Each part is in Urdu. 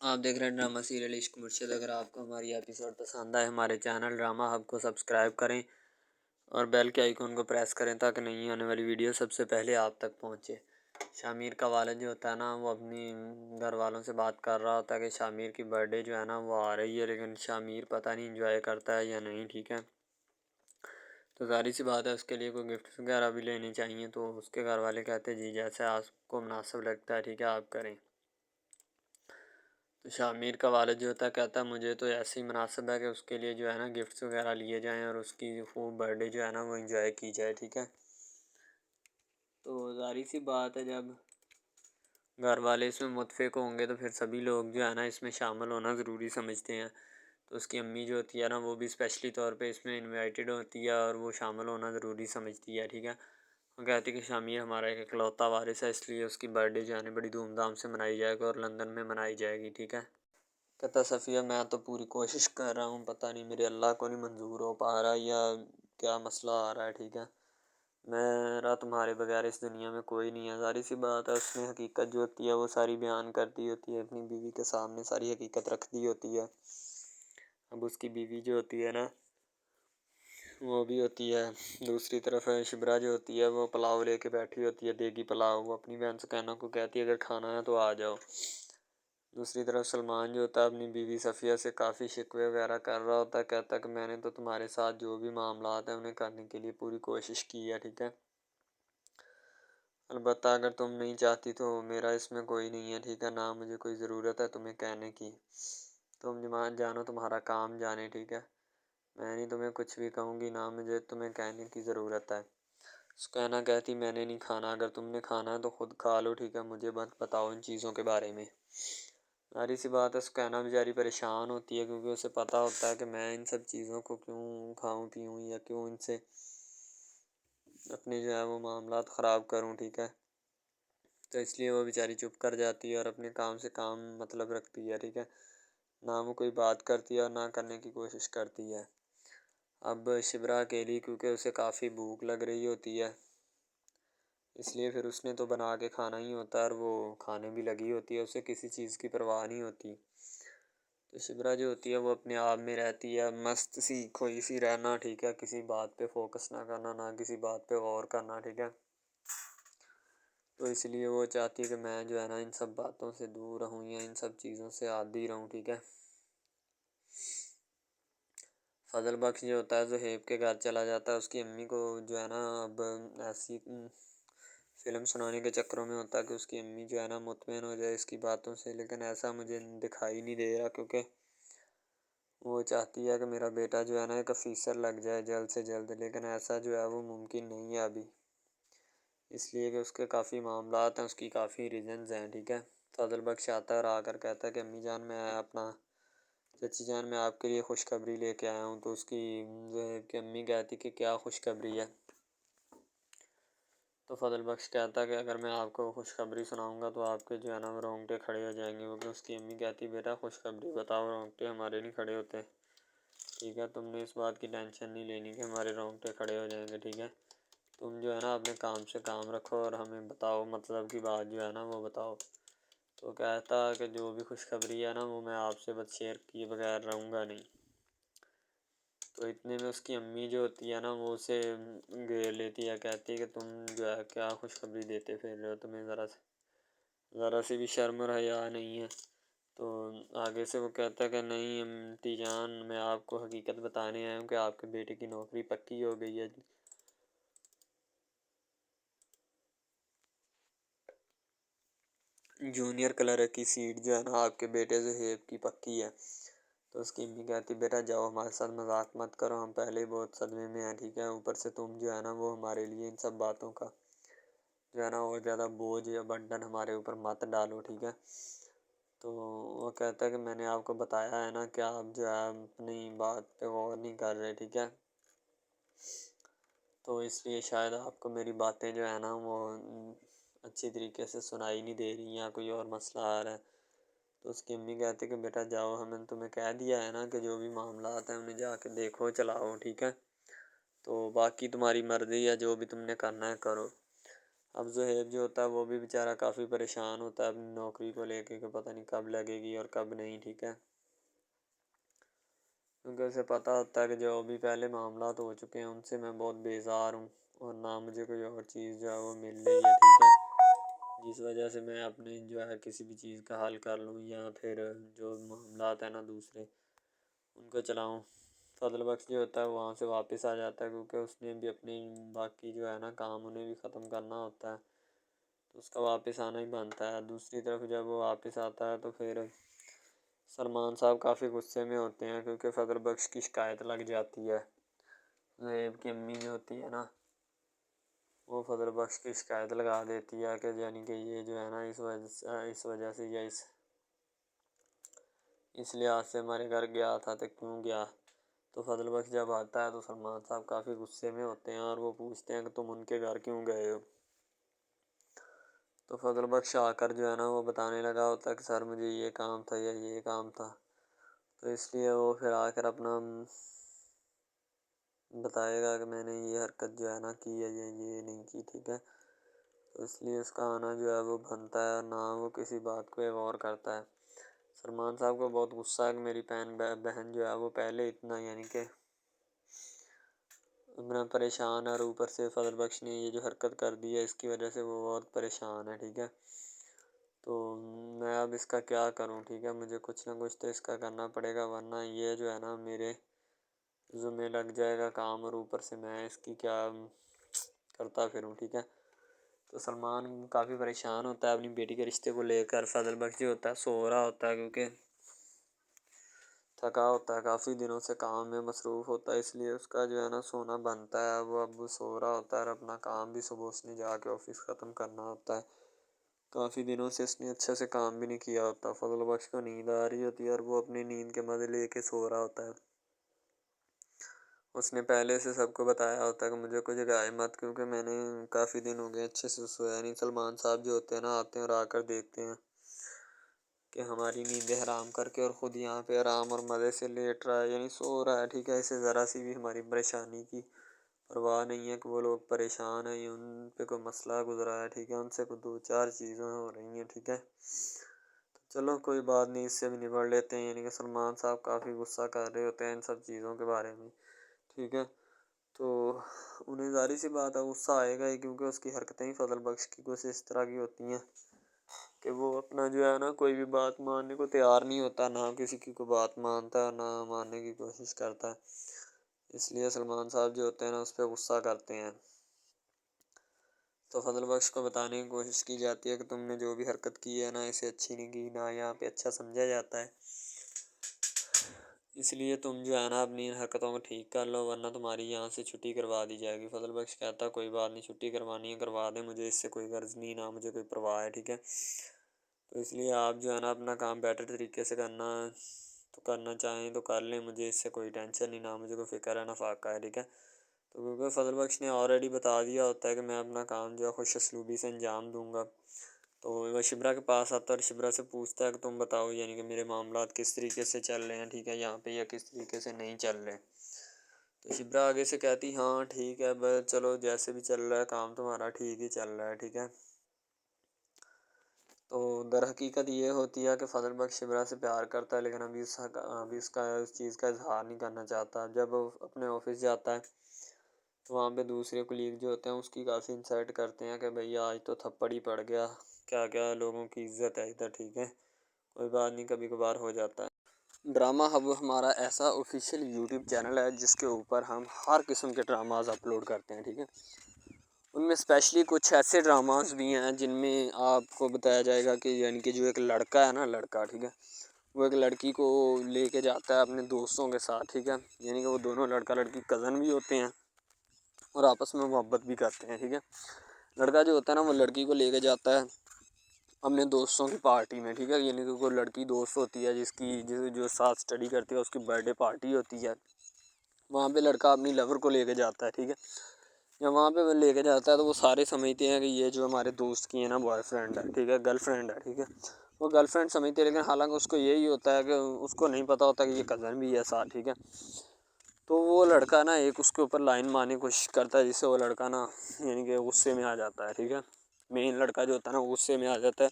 آپ دیکھ رہے ہیں ڈرامہ سیریل عشق مرشد۔ اگر آپ کو ہماری ایپیسوڈ پسند آئے ہمارے چینل ڈرامہ ہب کو سبسکرائب کریں اور بیل کے آئیکن کو پریس کریں تاکہ نئی آنے والی ویڈیو سب سے پہلے آپ تک پہنچے۔ شامیر کا والد جو ہوتا ہے نا وہ اپنی گھر والوں سے بات کر رہا ہوتا ہے کہ شامیر کی برتھ ڈے جو ہے نا وہ آ رہی ہے، لیکن شامیر پتہ نہیں انجوائے کرتا ہے یا نہیں، ٹھیک ہے۔ تو ظاہر سی بات ہے اس کے لیے کوئی گفٹ وغیرہ بھی لینی چاہیے، تو اس کے گھر والے کہتے ہیں جی جیسے آپ کو مناسب لگتا ہے ٹھیک ہے آپ کریں۔ تو شامیر کا والد جو ہوتا ہے کہتا ہے مجھے تو ایسے ہی مناسب ہے کہ اس کے لیے جو ہے نا گفٹس وغیرہ لیے جائیں اور اس کی خوب برتھ ڈے جو ہے نا وہ انجوائے کی جائے، ٹھیک ہے۔ تو ظاہر سی بات ہے جب گھر والے اس میں متفق ہوں گے تو پھر سبھی لوگ جو ہے نا اس میں شامل ہونا ضروری سمجھتے ہیں۔ تو اس کی امی جو ہوتی ہے نا وہ بھی اسپیشلی طور پہ اس میں انوائٹڈ ہوتی ہے اور وہ شامل ہونا ضروری سمجھتی ہے، ٹھیک ہے۔ وہ کہتی ہے کہ شامیر ہمارا ایک اکلوتا وارث ہے، اس لیے اس کی برتھ ڈے جو ہے نا بڑی دھوم دھام سے منائی جائے گی اور لندن میں منائی جائے گی، ٹھیک ہے۔ کہتا صفیہ میں تو پوری کوشش کر رہا ہوں، پتہ نہیں میرے اللہ کو نہیں منظور ہو پا رہا یا کیا مسئلہ آ رہا ہے، ٹھیک ہے۔ میرا تمہارے بغیر اس دنیا میں کوئی نہیں ہے۔ ظاہر سی بات ہے اس نے حقیقت جو ہوتی ہے وہ ساری بیان کر دی ہوتی ہے، اپنی بیوی کے سامنے ساری حقیقت رکھ دی ہوتی ہے۔ اب اس کی بیوی جو ہوتی ہے نا وہ بھی ہوتی ہے دوسری طرف شبرا جو ہوتی ہے وہ پلاؤ لے کے بیٹھی ہوتی ہے، دیگی پلاؤ، وہ اپنی بہن سکینہ کو کہتی ہے اگر کھانا ہے تو آ جاؤ۔ دوسری طرف سلمان جو ہوتا ہے اپنی بیوی صفیہ سے کافی شکوے وغیرہ کر رہا ہوتا ہے، کہتا ہے کہ میں نے تو تمہارے ساتھ جو بھی معاملات ہیں انہیں کرنے کے لیے پوری کوشش کی ہے، ٹھیک ہے۔ البتہ اگر تم نہیں چاہتی تو میرا اس میں کوئی نہیں ہے، ٹھیک ہے، نہ مجھے کوئی ضرورت ہے تمہیں کہنے کی، تم جانو تمہارا کام جانے، ٹھیک ہے۔ میں نہیں تمہیں کچھ بھی کہوں گی، نہ مجھے تمہیں کہنے کی ضرورت ہے۔ سکینہ کہتی میں نے نہیں کھانا، اگر تم نے کھانا ہے تو خود کھا لو، ٹھیک ہے، مجھے مت بتاؤ ان چیزوں کے بارے میں۔ ظاہر سی بات ہے سکینہ بیچاری پریشان ہوتی ہے کیونکہ اسے پتہ ہوتا ہے کہ میں ان سب چیزوں کو کیوں کھاؤں پیوں یا کیوں ان سے اپنے جو ہے وہ معاملات خراب کروں، ٹھیک ہے۔ تو اس لیے وہ بیچاری چپ کر جاتی ہے اور اپنے کام سے کام مطلب رکھتی ہے، ٹھیک ہے، نہ وہ کوئی بات کرتی ہے اور نہ کرنے کی کوشش کرتی ہے۔ اب شبرا اکیلی کیونکہ اسے کافی بھوک لگ رہی ہوتی ہے، اس لیے پھر اس نے تو بنا کے کھانا ہی ہوتا ہے اور وہ کھانے بھی لگی ہوتی ہے، اسے کسی چیز کی پرواہ نہیں ہوتی۔ تو شبرا جو ہوتی ہے وہ اپنے آپ میں رہتی ہے، مست سی کھوئی سی رہنا، ٹھیک ہے، کسی بات پہ فوکس نہ کرنا، نہ کسی بات پہ غور کرنا، ٹھیک ہے۔ تو اس لیے وہ چاہتی ہے کہ میں جو ہے نا ان سب باتوں سے دور رہوں یا ان سب چیزوں سے عادی رہوں، ٹھیک ہے۔ فضل بخش جو ہوتا ہے زہیب کے گھر چلا جاتا ہے، اس کی امی کو جو ہے نا اب ایسی فلم سنانے کے چکروں میں ہوتا ہے کہ اس کی امی جو ہے نا مطمئن ہو جائے اس کی باتوں سے، لیکن ایسا مجھے دکھائی نہیں دے رہا کیونکہ وہ چاہتی ہے کہ میرا بیٹا جو ہے نا ایک افیسر لگ جائے جلد سے جلد، لیکن ایسا جو ہے وہ ممکن نہیں ہے ابھی، اس لیے کہ اس کے کافی معاملات ہیں، اس کی کافی ریزنز ہیں، ٹھیک ہے۔ فضل بخش آتا ہے اور آ کر کہتا ہے کہ امی جان میں اپنا چچی جان میں آپ کے لیے خوشخبری لے کے آیا ہوں۔ تو اس کی زہیب کی امی کہتی کہ کیا خوشخبری ہے؟ تو فضل بخش کہتا ہے کہ اگر میں آپ کو خوشخبری سناؤں گا تو آپ کے جو ہے نا وہ رونگٹے کھڑے ہو جائیں گے، کیونکہ اس کی امی کہتی بیٹا خوشخبری بتاؤ، رونگٹے ہمارے نہیں کھڑے ہوتے، ٹھیک ہے، تم نے اس بات کی ٹینشن نہیں لینی کہ ہمارے رونگٹے کھڑے ہو جائیں گے، ٹھیک ہے، تم جو ہے نا اپنے کام سے کام رکھو اور ہمیں بتاؤ مطلب کی بات جو ہے نا وہ بتاؤ۔ تو کہتا کہ جو بھی خوشخبری ہے نا وہ میں آپ سے بس شیئر کیے بغیر رہوں گا نہیں۔ تو اتنے میں اس کی امی جو ہوتی ہے نا وہ اسے گھیر لیتی ہے، کہتی ہے کہ تم جو ہے کیا خوشخبری دیتے پھر رہے ہو، تمہیں ذرا سی بھی شرم اور حیا نہیں ہے۔ تو آگے سے وہ کہتا ہے کہ نہیں امتی جان میں آپ کو حقیقت بتانے آیا ہوں کہ آپ کے بیٹے کی نوکری پکی ہو گئی ہے، جونیئر کلرک کی سیٹ جو ہے نا آپ کے بیٹے زہیب کی پکی ہے۔ تو اس کی امی کہتی بیٹا جاؤ ہمارے ساتھ مذاق مت کرو، ہم پہلے ہی بہت صدمے میں ہیں، ٹھیک ہے، اوپر سے تم جو ہے نا وہ ہمارے لیے ان سب باتوں کا جو ہے نا اور زیادہ بوجھ یا بنڈن ہمارے اوپر مت ڈالو، ٹھیک ہے۔ تو وہ کہتا ہے کہ میں نے آپ کو بتایا ہے نا کہ آپ جو ہے اپنی بات پہ غور نہیں کر رہے، ٹھیک ہے، تو اس لیے شاید آپ کو میری باتیں جو ہے نا وہ اچھی طریقے سے سنائی نہیں دے رہی ہیں، کوئی اور مسئلہ آ رہا ہے۔ تو اس کی امی کہتے کہ بیٹا جاؤ، ہم نے تمہیں کہہ دیا ہے نا کہ جو بھی معاملات ہیں انہیں جا کے دیکھو چلاؤ، ٹھیک ہے، تو باقی تمہاری مرضی ہے، جو بھی تم نے کرنا ہے کرو۔ اب زہیب جو ہوتا ہے وہ بھی بیچارہ کافی پریشان ہوتا ہے اپنی نوکری کو لے کے کہ پتہ نہیں کب لگے گی اور کب نہیں، ٹھیک ہے، کیونکہ اسے پتہ ہوتا ہے کہ جو بھی پہلے معاملات ہو چکے ہیں ان سے میں بہت بیزار ہوں اور نہ مجھے کوئی اور چیز جو ہے وہ مل رہی ہے، ٹھیک ہے، جس وجہ سے میں اپنے جو ہے کسی بھی چیز کا حل کر لوں یا پھر جو معاملات ہیں نا دوسرے ان کو چلاؤں۔ فضل بخش جو ہوتا ہے وہاں سے واپس آ جاتا ہے کیونکہ اس نے بھی اپنی باقی جو ہے نا کام انہیں بھی ختم کرنا ہوتا ہے، تو اس کا واپس آنا ہی بنتا ہے۔ دوسری طرف جب وہ واپس آتا ہے تو پھر سلمان صاحب کافی غصے میں ہوتے ہیں کیونکہ فضل بخش کی شکایت لگ جاتی ہے، زہیب کی امی جو ہوتی ہے نا وہ فضل بخش کی شکایت لگا دیتی ہے کہ یعنی کہ یہ جو ہے نا اس وجہ سے یا اس لحاظ سے ہمارے گھر گیا تھا تو کیوں گیا۔ تو فضل بخش جب آتا ہے تو سلمان صاحب کافی غصے میں ہوتے ہیں اور وہ پوچھتے ہیں کہ تم ان کے گھر کیوں گئے ہو۔ تو فضل بخش آ کر جو ہے نا وہ بتانے لگا ہوتا ہے کہ سر مجھے یہ کام تھا یا یہ کام تھا، تو اس لیے وہ پھر آ کر اپنا بتائے گا کہ میں نے یہ حرکت جو ہے نا کی ہے یہ نہیں کی، ٹھیک ہے، تو اس لیے اس کا آنا جو ہے وہ بنتا ہے اور نہ وہ کسی بات کو غور کرتا ہے۔ سلمان صاحب کو بہت غصہ ہے کہ میری بہن جو ہے وہ پہلے اتنا یعنی کہ اتنا پریشان ہے اور اوپر سے فضل بخش نے یہ جو حرکت کر دی ہے اس کی وجہ سے وہ بہت پریشان ہے، ٹھیک ہے، تو میں اب اس کا کیا کروں، ٹھیک ہے، مجھے کچھ نہ کچھ تو اس کا کرنا پڑے گا ورنہ یہ جو ہے نا میرے ذمہ لگ جائے گا کام اور اوپر سے میں اس کی کیا کرتا پھروں، ٹھیک ہے۔ تو سلمان کافی پریشان ہوتا ہے اپنی بیٹی کے رشتے کو لے کر۔ فضل بخش جو ہوتا ہے سو رہا ہوتا ہے کیونکہ تھکا ہوتا ہے، کافی دنوں سے کام میں مصروف ہوتا ہے، اس لیے اس کا جو ہے نا سونا بنتا ہے۔ وہ اب سو رہا ہوتا ہے اور اپنا کام بھی صبح اس نے جا کے آفس ختم کرنا ہوتا ہے، کافی دنوں سے اس نے اچھے سے کام بھی نہیں کیا ہوتا۔ فضل بخش کو نیند آ رہی ہوتی ہے اور وہ اپنی نیند کے مزے لے کے سو رہا ہوتا ہے۔ اس نے پہلے سے سب کو بتایا ہوتا ہے کہ مجھے کچھ جگائے مت کیونکہ میں نے کافی دن ہو گئے اچھے سے سویا نہیں۔ سلمان صاحب جو ہوتے ہیں نا آتے ہیں اور آ کر دیکھتے ہیں کہ ہماری نیندیں حرام کر کے اور خود یہاں پہ آرام اور مزے سے لیٹ رہا ہے یعنی سو رہا ہے، ٹھیک ہے، اسے ذرا سی بھی ہماری پریشانی کی پرواہ نہیں ہے کہ وہ لوگ پریشان ہیں یا ان پہ کوئی مسئلہ گزرا ہے، ٹھیک ہے، ان سے کوئی دو چار چیزیں ہو رہی ہیں، ٹھیک ہے، تو چلو کوئی بات نہیں، اس سے بھی نبڑ لیتے ہیں۔ یعنی کہ سلمان صاحب کافی غصہ کر رہے ہوتے ہیں ان سب چیزوں کے بارے میں، ٹھیک ہے، تو انہیں ظاہر سی بات ہے غصہ آئے گا ہی کیونکہ اس کی حرکتیں ہی فضل بخش کی کچھ اس طرح کی ہوتی ہیں کہ وہ اپنا جو ہے نا کوئی بھی بات ماننے کو تیار نہیں ہوتا، نہ کسی کی کوئی بات مانتا ہے نہ ماننے کی کوشش کرتا ہے، اس لیے سلمان صاحب جو ہوتے ہیں نا اس پہ غصہ کرتے ہیں۔ تو فضل بخش کو بتانے کی کوشش کی جاتی ہے کہ تم نے جو بھی حرکت کی ہے نا اسے اچھی نہیں کی، نہ یہاں پہ اچھا سمجھا جاتا ہے، اس لیے تم جو ہے نا اپنی ان حرکتوں کو ٹھیک کر لو ورنہ تمہاری یہاں سے چھٹی کروا دی جائے گی۔ فضل بخش کہتا ہے کوئی بات نہیں، چھٹی کروانی ہے کروا دیں، مجھے اس سے کوئی غرض نہیں، نہ مجھے کوئی پرواہ ہے، ٹھیک ہے، تو اس لیے آپ جو ہے نا اپنا کام بیٹر طریقے سے کرنا چاہیں تو کر لیں، مجھے اس سے کوئی ٹینشن نہیں، نہ مجھے کوئی فکر ہے نہ فاقہ ہے، ٹھیک ہے، تو کیونکہ فضل بخش نے آلریڈی بتا دیا ہوتا ہے کہ میں اپنا کام جو ہے خوش اسلوبی سے انجام دوں گا، تو وہ شبرا کے پاس آتا ہے اور شبرا سے پوچھتا ہے کہ تم بتاؤ یعنی کہ میرے معاملات کس طریقے سے چل رہے ہیں، ٹھیک ہے، یہاں پہ یا کس طریقے سے نہیں چل رہے، تو شبرا آگے سے کہتی ہاں ٹھیک ہے بس چلو جیسے بھی چل رہا ہے کام تمہارا ٹھیک ہی چل رہا ہے، ٹھیک ہے، تو در حقیقت یہ ہوتی ہے کہ فضل بخش شبرا سے پیار کرتا ہے لیکن ابھی اس چیز کا اظہار نہیں کرنا چاہتا۔ جب وہ اپنے آفس جاتا ہے تو وہاں پہ دوسرے کلیگ جو ہوتے ہیں اس کی کافی انسلٹ کرتے ہیں کہ بھئی آج تو تھپڑ ہی پڑ گیا، کیا کیا لوگوں کی عزت ہے ادھر، ٹھیک ہے، کوئی بات نہیں، کبھی کبھار ہو جاتا ہے۔ ڈرامہ ہب ہمارا ایسا آفیشیل یوٹیوب چینل ہے جس کے اوپر ہم ہر قسم کے ڈراماز اپلوڈ کرتے ہیں، ٹھیک ہے، ان میں اسپیشلی کچھ ایسے ڈراماز بھی ہیں جن میں آپ کو بتایا جائے گا کہ یعنی کہ جو ایک لڑکا ہے نا لڑکا، ٹھیک ہے، وہ ایک لڑکی کو لے کے جاتا ہے اپنے دوستوں کے ساتھ، ٹھیک ہے، یعنی کہ وہ دونوں لڑکا لڑکی کزن بھی ہوتے ہیں اور آپس میں محبت بھی کرتے ہیں، ٹھیک ہے، لڑکا جو ہوتا ہے نا وہ لڑکی کو لے کے جاتا ہے اپنے دوستوں کی پارٹی میں، ٹھیک ہے، یعنی کہ کوئی لڑکی دوست ہوتی ہے جو ساتھ اسٹڈی کرتی ہے اس کی برتھ ڈے پارٹی ہوتی ہے، وہاں پہ لڑکا اپنی لور کو لے کے جاتا ہے، ٹھیک ہے، جب وہاں پہ وہ لے کے جاتا ہے تو وہ سارے سمجھتے ہیں کہ یہ جو ہمارے دوست کی ہے نا بوائے فرینڈ ہے، ٹھیک ہے، گرل فرینڈ ہے، ٹھیک ہے، وہ گرل فرینڈ سمجھتے ہیں لیکن حالانکہ اس کو یہی ہوتا ہے کہ اس کو نہیں پتہ ہوتا کہ یہ کزن بھی ہے ساتھ، ٹھیک ہے، تو وہ لڑکا نا ایک اس کے اوپر لائن مارنے کی کوشش کرتا ہے جس سے وہ لڑکا نا یعنی کہ غصے میں آ جاتا ہے، ٹھیک ہے، مین لڑکا جو ہوتا ہے نا غصے میں آ جاتا ہے،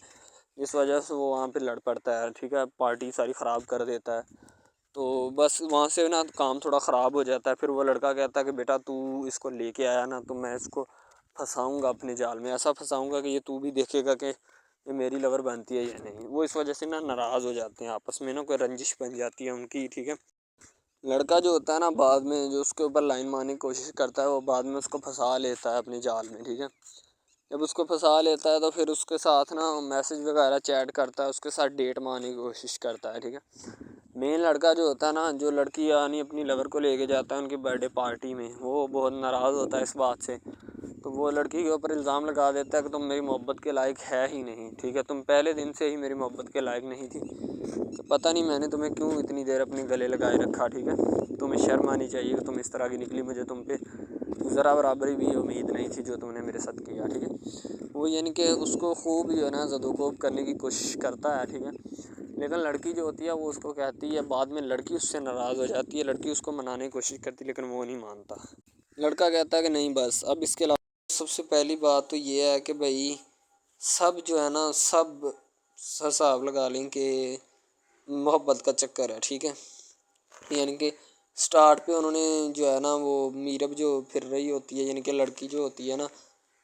جس وجہ سے وہ وہاں پہ لڑ پڑتا ہے، ٹھیک ہے، پارٹی ساری خراب کر دیتا ہے۔ تو بس وہاں سے نا کام تھوڑا خراب ہو جاتا ہے، پھر وہ لڑکا کہتا ہے کہ بیٹا تو اس کو لے کے آیا نا، تو میں اس کو پھنساؤں گا اپنے جال میں، ایسا پھنساؤں گا کہ یہ تو بھی دیکھے گا کہ یہ میری لور بنتی ہے یا نہیں۔ وہ اس وجہ سے نا ناراض ہو جاتے ہیں آپس میں، نا کوئی رنجش بن جاتی ہے ان کی، ٹھیک ہے۔ لڑکا جو ہوتا ہے نا بعد میں جو اس کے اوپر لائن مارنے کی کوشش کرتا ہے، وہ بعد میں اس کو پھنسا لیتا ہے اپنے جال میں، ٹھیک ہے۔ جب اس کو پھنسا لیتا ہے تو پھر اس کے ساتھ نا میسج وغیرہ چیٹ کرتا ہے، اس کے ساتھ ڈیٹ مارنے کی کوشش کرتا ہے، ٹھیک ہے۔ مین لڑکا جو ہوتا ہے نا، جو لڑکی یعنی اپنی لور کو لے کے جاتا ہے ان کی برتھ ڈے پارٹی میں، وہ بہت ناراض ہوتا ہے اس بات سے، تو وہ لڑکی کے اوپر الزام لگا دیتا ہے کہ تم میری محبت کے لائق ہے ہی نہیں، ٹھیک ہے، تم پہلے دن سے ہی میری محبت کے لائق نہیں تھی، تو پتہ نہیں میں نے تمہیں کیوں اتنی دیر اپنے گلے لگائے رکھا، ٹھیک ہے۔ تمہیں شرم آنی چاہیے کہ تم اس طرح کی نکلی، مجھے تم پہ ذرا برابری بھی امید نہیں تھی جو تم نے میرے ساتھ کیا، ٹھیک ہے۔ وہ یعنی کہ اس کو خوب جو ہے نا زد و کوب کرنے کی کوشش کرتا ہے، ٹھیک ہے، لیکن لڑکی جو ہوتی ہے وہ اس کو کہتی ہے، بعد میں لڑکی اس سے ناراض ہو جاتی ہے، لڑکی اس کو منانے کی کوشش کرتی ہے لیکن وہ نہیں مانتا۔ لڑکا کہتا ہے کہ نہیں بس اب اس کے علاوہ سب سے پہلی بات تو یہ ہے کہ بھائی سب جو ہے نا سب حساب لگا لیں کہ محبت کا چکر ہے، ٹھیک ہے، یعنی کہ سٹارٹ پہ انہوں نے جو ہے نا وہ میرب جو پھر رہی ہوتی ہے، یعنی کہ لڑکی جو ہوتی ہے نا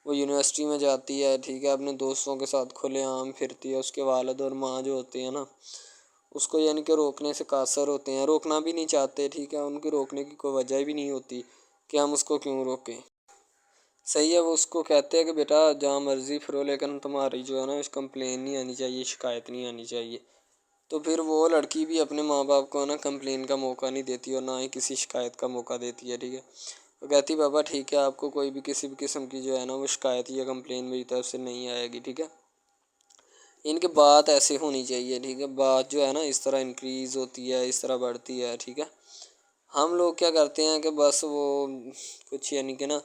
وہ یونیورسٹی میں جاتی ہے، ٹھیک ہے، اپنے دوستوں کے ساتھ کھلے عام پھرتی ہے، اس کے والد اور ماں جو ہوتے ہیں نا اس کو یعنی کہ روکنے سے قاصر ہوتے ہیں، روکنا بھی نہیں چاہتے، ٹھیک ہے، ان کی روکنے کی کوئی وجہ بھی نہیں ہوتی کہ ہم اس کو کیوں روکیں، صحیح ہے۔ وہ اس کو کہتے ہیں کہ بیٹا جہاں مرضی پھرو لیکن تمہاری جو ہے نا اس کمپلین نہیں آنی چاہیے، شکایت نہیں آنی چاہیے، تو پھر وہ لڑکی بھی اپنے ماں باپ کو نا کمپلین کا موقع نہیں دیتی اور نہ ہی کسی شکایت کا موقع دیتی ہے، ٹھیک ہے۔ وہ کہتی بابا ٹھیک ہے آپ کو کوئی بھی کسی بھی قسم کی جو ہے نا وہ شکایت یا کمپلین میری طرف سے نہیں آئے گی، ٹھیک ہے۔ ان کی بات ایسے ہونی چاہیے، ٹھیک ہے، بات جو ہے نا اس طرح انکریز ہوتی ہے، اس طرح بڑھتی ہے، ٹھیک ہے۔ ہم لوگ کیا کرتے ہیں کہ بس وہ کچھ یعنی کہ نا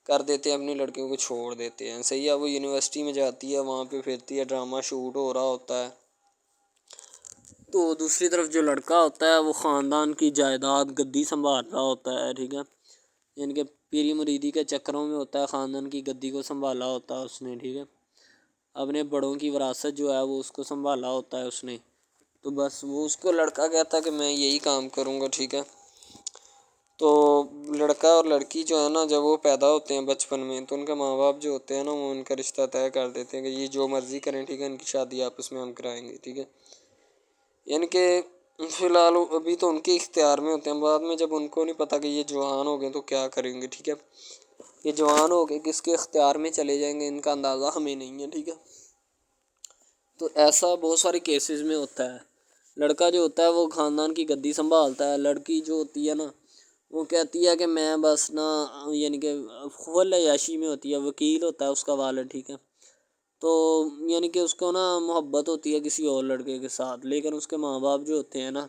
کر دیتے ہیں، اپنی لڑکیوں کو چھوڑ دیتے ہیں، صحیح ہے، وہ یونیورسٹی میں جاتی ہے، وہاں پہ پھرتی ہے، ڈرامہ شوٹ ہو رہا ہوتا ہے، تو دوسری طرف جو لڑکا ہوتا ہے وہ خاندان کی جائیداد گدی سنبھال رہا ہوتا ہے، ٹھیک ہے، یعنی کہ پیری مریدی کے چکروں میں ہوتا ہے، خاندان کی گدی کو سنبھالا ہوتا ہے اس نے، ٹھیک ہے، اپنے بڑوں کی وراثت جو ہے وہ اس کو سنبھالا ہوتا ہے اس نے، تو بس وہ اس کو لڑکا کہتا ہے کہ میں یہی کام کروں گا، ٹھیک ہے۔ تو لڑکا اور لڑکی جو ہے نا جب وہ پیدا ہوتے ہیں بچپن میں تو ان کے ماں باپ جو ہوتے ہیں نا وہ ان کا رشتہ طے کر دیتے ہیں کہ یہ جو مرضی کریں، ٹھیک ہے، ان کی شادی آپس میں ہم کرائیں گے، ٹھیک ہے، یعنی کہ فی الحال ابھی تو ان کے اختیار میں ہوتے ہیں، بعد میں جب ان کو نہیں پتہ کہ یہ جوان ہو گئے تو کیا کریں گے، ٹھیک ہے، یہ جوان ہو کے کس کے اختیار میں چلے جائیں گے ان کا اندازہ ہمیں نہیں ہے، ٹھیک ہے۔ تو ایسا بہت سارے کیسز میں ہوتا ہے، لڑکا جو ہوتا ہے وہ خاندان کی گدی سنبھالتا ہے، لڑکی جو ہوتی ہے نا وہ کہتی ہے کہ میں بس نا یعنی کہ فل عیاشی میں ہوتی ہے، وکیل ہوتا ہے اس کا والد، ٹھیک ہے، تو یعنی کہ اس کو نا محبت ہوتی ہے کسی اور لڑکے کے ساتھ، لیکن اس کے ماں باپ جو ہوتے ہیں نا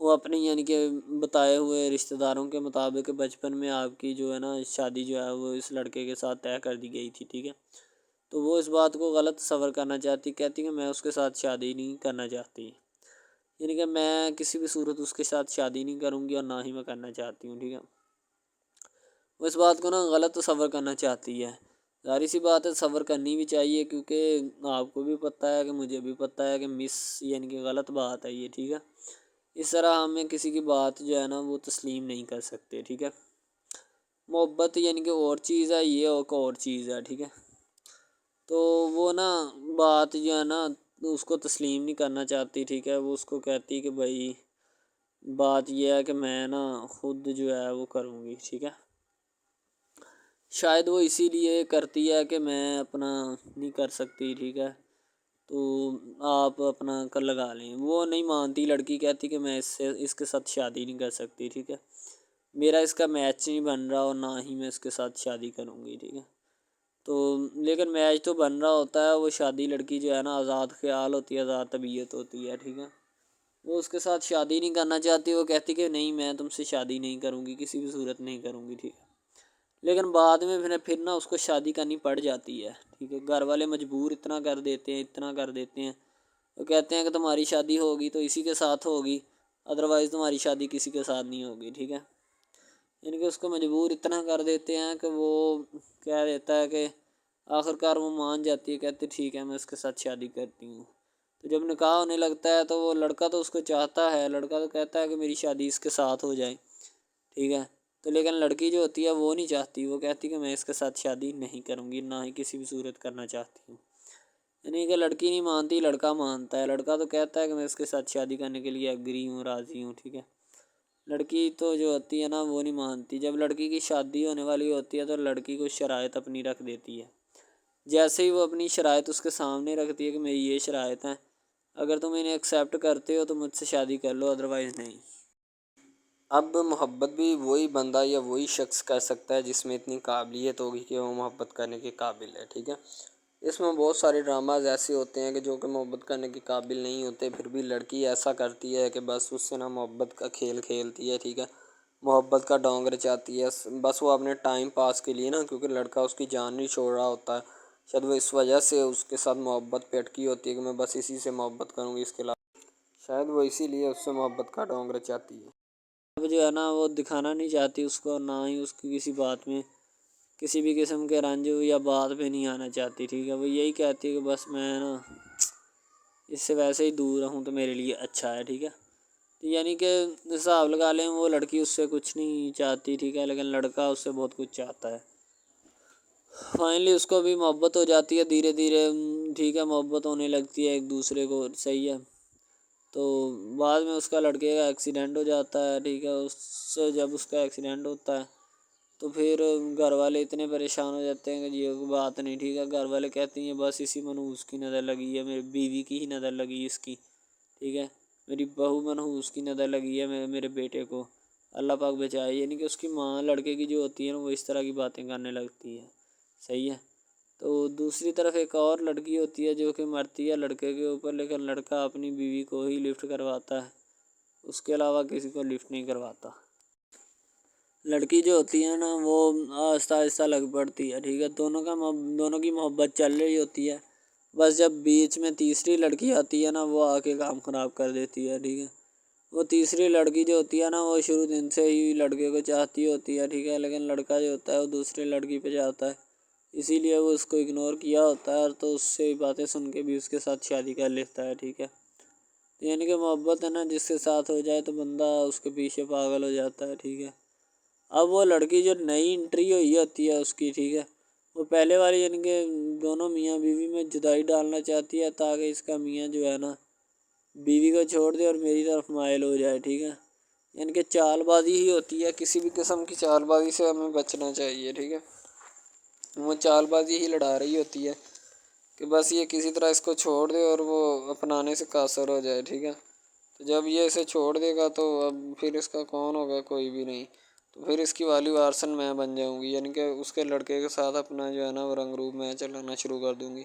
وہ اپنی یعنی کہ بتائے ہوئے رشتہ داروں کے مطابق بچپن میں آپ کی جو ہے نا شادی جو ہے وہ اس لڑکے کے ساتھ طے کر دی گئی تھی، ٹھیک ہے، تو وہ اس بات کو غلط تصور کرنا چاہتی، کہتی کہ میں اس کے ساتھ شادی نہیں کرنا چاہتی، یعنی کہ میں کسی بھی صورت اس کے ساتھ شادی نہیں کروں گی اور نہ ہی میں کرنا چاہتی ہوں، ٹھیک ہے۔ وہ اس بات کو نا غلط تصور کرنا چاہتی ہے، ظاہر سی بات ہے صبر کرنی بھی چاہیے کیونکہ آپ کو بھی پتہ ہے کہ مجھے بھی پتہ ہے کہ یعنی کہ غلط بات ہے یہ، ٹھیک ہے، اس طرح ہمیں کسی کی بات جو ہے نا وہ تسلیم نہیں کر سکتے، ٹھیک ہے۔ محبت یعنی کہ اور چیز ہے، یہ اور چیز ہے، ٹھیک ہے، تو وہ نا بات جو ہے نا اس کو تسلیم نہیں کرنا چاہتی، ٹھیک ہے، وہ اس کو کہتی کہ بھائی بات یہ ہے کہ میں نا خود جو ہے وہ کروں گی، ٹھیک ہے، شاید وہ اسی لیے کرتی ہے کہ میں اپنا نہیں کر سکتی، ٹھیک ہے، تو آپ اپنا کر لگا لیں، وہ نہیں مانتی، لڑکی کہتی کہ میں اس کے ساتھ شادی نہیں کر سکتی، ٹھیک ہے، میرا اس کا میچ نہیں بن رہا اور نہ ہی میں اس کے ساتھ شادی کروں گی، ٹھیک ہے، تو لیکن میچ تو بن رہا ہوتا ہے، وہ شادی لڑکی جو ہے نا آزاد خیال ہوتی ہے، آزاد طبیعت ہوتی ہے، ٹھیک ہے، وہ اس کے ساتھ شادی نہیں کرنا چاہتی، وہ کہتی کہ نہیں میں تم سے شادی نہیں کروں گی، کسی بھی صورت نہیں کروں گی، ٹھیک ہے، لیکن بعد میں پھر نا اس کو شادی کرنی پڑ جاتی ہے، ٹھیک ہے، گھر والے مجبور اتنا کر دیتے ہیں، وہ کہتے ہیں کہ تمہاری شادی ہوگی تو اسی کے ساتھ ہوگی، ادروائز تمہاری شادی کسی کے ساتھ نہیں ہوگی، ٹھیک ہے، یعنی کہ اس کو مجبور اتنا کر دیتے ہیں کہ وہ کہہ دیتا ہے کہ آخرکار وہ مان جاتی ہے، کہتے ٹھیک ہے میں اس کے ساتھ شادی کرتی ہوں۔ تو جب نکاح ہونے لگتا ہے تو وہ لڑکا تو اس کو چاہتا ہے، لڑکا تو کہتا ہے کہ میری شادی اس کے ساتھ ہو جائے، ٹھیک ہے، تو لیکن لڑکی جو ہوتی ہے وہ نہیں چاہتی، وہ کہتی کہ میں اس کے ساتھ شادی نہیں کروں گی، نہ ہی کسی بھی صورت کرنا چاہتی ہوں۔ یعنی کہ لڑکی نہیں مانتی، لڑکا مانتا ہے، لڑکا تو کہتا ہے کہ میں اس کے ساتھ شادی کرنے کے لیے ایگری ہوں، راضی ہوں، ٹھیک ہے۔ لڑکی تو جو ہوتی ہے نا وہ نہیں مانتی، جب لڑکی کی شادی ہونے والی ہوتی ہے تو لڑکی کو شرائط اپنی رکھ دیتی ہے، جیسے ہی وہ اپنی شرائط اس کے سامنے رکھتی ہے کہ میری یہ شرائط ہیں، اگر تم انہیں ایکسیپٹ کرتے ہو تو مجھ سے شادی کر لو، ادروائز نہیں۔ اب محبت بھی وہی بندہ یا وہی شخص کر سکتا ہے جس میں اتنی قابلیت ہوگی کہ وہ محبت کرنے کے قابل ہے، ٹھیک ہے۔ اس میں بہت سارے ڈراماز ایسے ہوتے ہیں کہ جو کہ محبت کرنے کے قابل نہیں ہوتے، پھر بھی لڑکی ایسا کرتی ہے کہ بس اس سے نا محبت کا کھیل کھیلتی ہے، ٹھیک ہے، محبت کا ڈونگ رچاتی ہے، بس وہ اپنے ٹائم پاس کے لیے نا، کیونکہ لڑکا اس کی جان نہیں چھوڑ رہا ہوتا ہے، شاید وہ اس وجہ سے اس کے ساتھ محبت پہ اٹکی ہوتی ہے کہ میں بس اسی سے محبت کروں گی، اس کے علاوہ شاید وہ اسی لیے اس سے محبت کا ڈونگ رچاتی ہے۔ اب جو ہے نا وہ دکھانا نہیں چاہتی اس کو، نہ ہی اس کی کسی بات میں کسی بھی قسم کے رنج یا بات پہ نہیں آنا چاہتی، ٹھیک ہے، وہ یہی کہتی ہے کہ بس میں نا اس سے ویسے ہی دور رہوں تو میرے لیے اچھا ہے، ٹھیک ہے۔ یعنی کہ حساب لگا لیں وہ لڑکی اس سے کچھ نہیں چاہتی، ٹھیک ہے، لیکن لڑکا اس سے بہت کچھ چاہتا ہے۔ فائنلی اس کو بھی محبت ہو جاتی ہے دھیرے دھیرے، ٹھیک ہے، محبت ہونے لگتی ہے ایک دوسرے کو، صحیح ہے۔ تو بعد میں اس کا لڑکے کا ایکسیڈنٹ ہو جاتا ہے، ٹھیک ہے، اس سے جب اس کا ایکسیڈنٹ ہوتا ہے تو پھر گھر والے اتنے پریشان ہو جاتے ہیں کہ یہ بات نہیں، ٹھیک ہے، گھر والے کہتے ہیں بس اسی منحوس کی نظر لگی ہے، میری بیوی کی ہی نظر لگی اس کی، ٹھیک ہے، میری بہو منحوس کی نظر لگی ہے میرے بیٹے کو، اللہ پاک بچائے۔ یعنی کہ اس کی ماں لڑکے کی جو ہوتی ہے نا وہ اس طرح کی باتیں کرنے لگتی ہے، صحیح ہے۔ تو دوسری طرف ایک اور لڑکی ہوتی ہے جو کہ مرتی ہے لڑکے کے اوپر، لیکن لڑکا اپنی بیوی کو ہی لفٹ کرواتا ہے، اس کے علاوہ کسی کو لفٹ نہیں کرواتا۔ لڑکی جو ہوتی ہے نا وہ آہستہ آہستہ لگ پڑتی ہے، ٹھیک ہے، دونوں کی محبت چل رہی ہوتی ہے، بس جب بیچ میں تیسری لڑکی آتی ہے نا وہ آ کے کام خراب کر دیتی ہے، ٹھیک ہے۔ وہ تیسری لڑکی جو ہوتی ہے نا وہ شروع دن سے ہی لڑکے کو چاہتی ہوتی ہے، ٹھیک ہے، لیکن لڑکا جو ہوتا ہے وہ دوسرے لڑکی پہ جاتا ہے، اسی لیے وہ اس کو اگنور کیا ہوتا ہے، اور تو اس سے باتیں سن کے بھی اس کے ساتھ شادی کر لیتا ہے، ٹھیک ہے۔ یعنی کہ محبت ہے نا جس کے ساتھ ہو جائے تو بندہ اس کے پیچھے پاگل ہو جاتا ہے، ٹھیک ہے۔ اب وہ لڑکی جو نئی انٹری ہوئی ہوتی ہے اس کی، ٹھیک ہے، وہ پہلے والی یعنی کہ دونوں میاں بیوی میں جدائی ڈالنا چاہتی ہے تاکہ اس کا میاں جو ہے نا بیوی کو چھوڑ دے اور میری طرف مائل ہو جائے، ٹھیک ہے۔ یعنی کہ چال بازی ہی ہوتی ہے، کسی بھی قسم کی چال بازی سے ہمیں بچنا چاہیے، ٹھیک ہے۔ وہ چال بازی ہی لڑا رہی ہوتی ہے کہ بس یہ کسی طرح اس کو چھوڑ دے اور وہ اپنانے سے قاصر ہو جائے، ٹھیک ہے۔ تو جب یہ اسے چھوڑ دے گا تو اب پھر اس کا کون ہوگا، کوئی بھی نہیں، تو پھر اس کی والی وارثن میں بن جاؤں گی، یعنی کہ اس کے لڑکے کے ساتھ اپنا جو ہے نا وہ رنگ روپ میں چلانا شروع کر دوں گی۔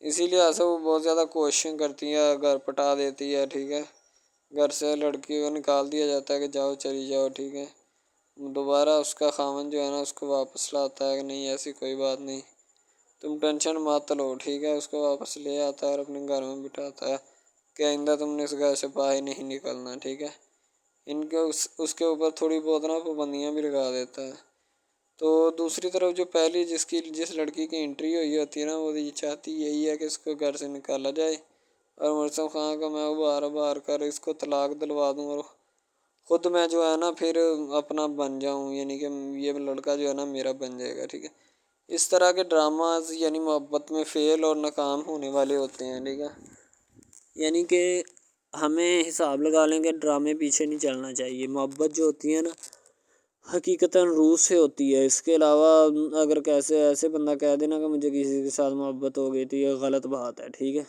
اسی لیے سے وہ بہت زیادہ کوششیں کرتی ہے، گھر پٹا دیتی ہے، ٹھیک ہے، گھر سے لڑکی کو نکال دیا جاتا ہے کہ جاؤ چلی جاؤ، ٹھیک ہے۔ دوبارہ اس کا خاوند جو ہے نا اس کو واپس لاتا ہے کہ نہیں ایسی کوئی بات نہیں، تم ٹینشن مت لو، ٹھیک ہے، اس کو واپس لے آتا ہے اور اپنے گھر میں بٹھاتا ہے کہ آئندہ تم نے اس گھر سے باہر نہیں نکلنا، ٹھیک ہے۔ ان کے اس کے اوپر تھوڑی بہت نا پابندیاں بھی لگا دیتا ہے۔ تو دوسری طرف جو پہلی جس لڑکی کی انٹری ہوئی ہوتی ہے نا وہ یہ چاہتی یہی ہے کہ اس کو گھر سے نکالا جائے اور مرسم خان کو میں بار کر اس کو طلاق دلوا دوں اور خود میں جو ہے نا پھر اپنا بن جاؤں، یعنی کہ یہ لڑکا جو ہے نا میرا بن جائے گا، ٹھیک ہے۔ اس طرح کے ڈراماز یعنی محبت میں فیل اور ناکام ہونے والے ہوتے ہیں، ٹھیک ہے۔ یعنی کہ ہمیں حساب لگا لیں کہ ڈرامے پیچھے نہیں چلنا چاہیے، محبت جو ہوتی ہے نا حقیقتاً روح سے ہوتی ہے، اس کے علاوہ اگر کیسے ایسے بندہ کہہ دینا کہ مجھے کسی کے ساتھ محبت ہو گئی تھی، یہ غلط بات ہے، ٹھیک ہے۔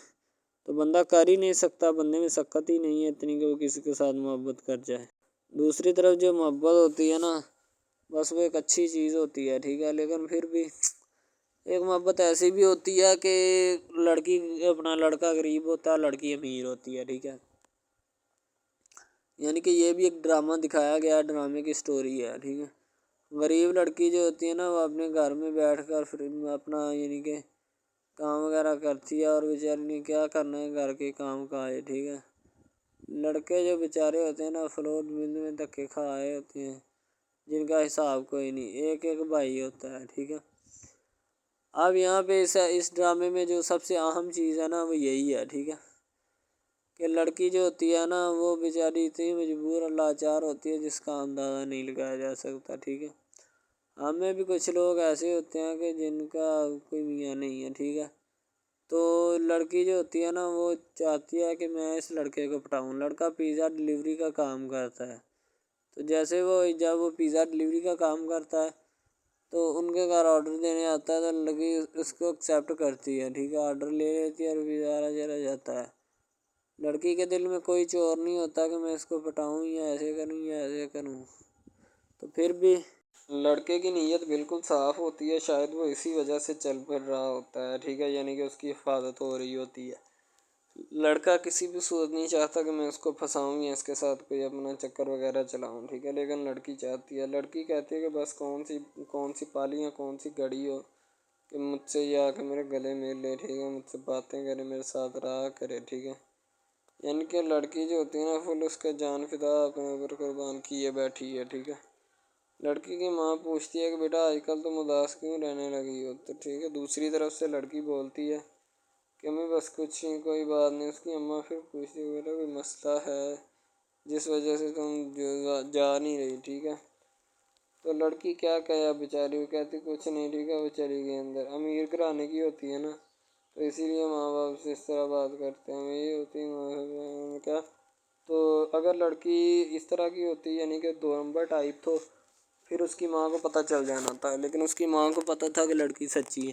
تو بندہ کر ہی نہیں سکتا، بندے میں سکت ہی نہیں ہے اتنی کہ وہ کسی کے ساتھ محبت کر جائے۔ دوسری طرف جو محبت ہوتی ہے نا بس وہ ایک اچھی چیز ہوتی ہے، ٹھیک ہے، لیکن پھر بھی ایک محبت ایسی بھی ہوتی ہے کہ لڑکا غریب ہوتا ہے، لڑکی امیر ہوتی ہے، ٹھیک ہے۔ یعنی کہ یہ بھی ایک ڈرامہ دکھایا گیا، ڈرامے کی سٹوری ہے، ٹھیک ہے۔ غریب لڑکی جو ہوتی ہے نا وہ اپنے گھر میں بیٹھ کر پھر اپنا یعنی کہ کام وغیرہ کرتی ہے اور بیچاری نے کیا کرنا ہے گھر کے کام کائے، ٹھیک ہے۔ لڑکے جو بیچارے ہوتے ہیں نا فلوٹ مل میں دھکے کھائے ہوتے ہیں جن کا حساب کوئی نہیں، ایک بھائی ہوتا ہے، ٹھیک ہے۔ اب یہاں پہ اس ڈرامے میں جو سب سے اہم چیز ہے نا وہ یہی ہے، ٹھیک ہے، کہ لڑکی جو ہوتی ہے نا وہ بیچاری اتنی مجبور اور لاچار ہوتی ہے جس کا اندازہ نہیں لگایا جا سکتا، ٹھیک ہے۔ ہمیں بھی کچھ لوگ ایسے ہوتے ہیں کہ جن کا کوئی میاں نہیں ہے، ٹھیک ہے، تو لڑکی جو ہوتی ہے نا وہ چاہتی ہے کہ میں اس لڑکے کو پٹاؤں۔ لڑکا پیزا ڈلیوری کا کام کرتا ہے، تو جیسے جب وہ پیزا ڈلیوری کا کام کرتا ہے تو ان کے گھر آرڈر دینے آتا ہے تو لڑکی اس کو ایکسیپٹ کرتی ہے، ٹھیک ہے، آرڈر لے لیتی ہے اور پیزا چلا جاتا ہے۔ لڑکی کے دل میں کوئی چور نہیں ہوتا کہ میں اس کو پٹاؤں یا ایسے کروں یا ایسے کروں، تو پھر بھی لڑکے کی نیت بالکل صاف ہوتی ہے، شاید وہ اسی وجہ سے چل پھر رہا ہوتا ہے، ٹھیک ہے، یعنی کہ اس کی حفاظت ہو رہی ہوتی ہے۔ لڑکا کسی بھی صورت نہیں چاہتا کہ میں اس کو پھنساؤں یا اس کے ساتھ کوئی اپنا چکر وغیرہ چلاؤں، ٹھیک ہے، لیکن لڑکی چاہتی ہے، لڑکی کہتی ہے کہ بس کون سی پالی یا کون سی گڑی ہو کہ مجھ سے یہ آ کے میرے گلے مل لے، ٹھیک ہے، مجھ سے باتیں کرے، میرے ساتھ رہا کرے، ٹھیک ہے۔ یعنی کہ لڑکی جو ہوتی ہے نا فل اس کا جان فدا اپنے اوپر قربان کیے بیٹھی ہے، ٹھیک ہے۔ لڑکی کی ماں پوچھتی ہے کہ بیٹا آج کل تم اداس کیوں رہنے لگی ہو، تو ٹھیک ہے، دوسری طرف سے لڑکی بولتی ہے کہ میں بس کچھ نہیں، کوئی بات نہیں۔ اس کی اماں پھر پوچھتی ہے بیٹا کوئی مسئلہ ہے جس وجہ سے تم جا نہیں رہی، ٹھیک ہے، تو لڑکی کیا کہے بیچاری، وہ کہتی کچھ نہیں، ٹھیک ہے، وہ چلی گئی اندر۔ امیر گھرانے کی ہوتی ہے نا تو اسی لیے ماں باپ سے اس طرح بات کرتے ہیں، یہی ہوتی ہے کیا۔ تو اگر لڑکی اس طرح کی ہوتی یعنی کہ دو نمبر ٹائپ تو پھر اس کی ماں کو پتہ چل جانا تھا، لیکن اس کی ماں کو پتہ تھا کہ لڑکی سچی ہے۔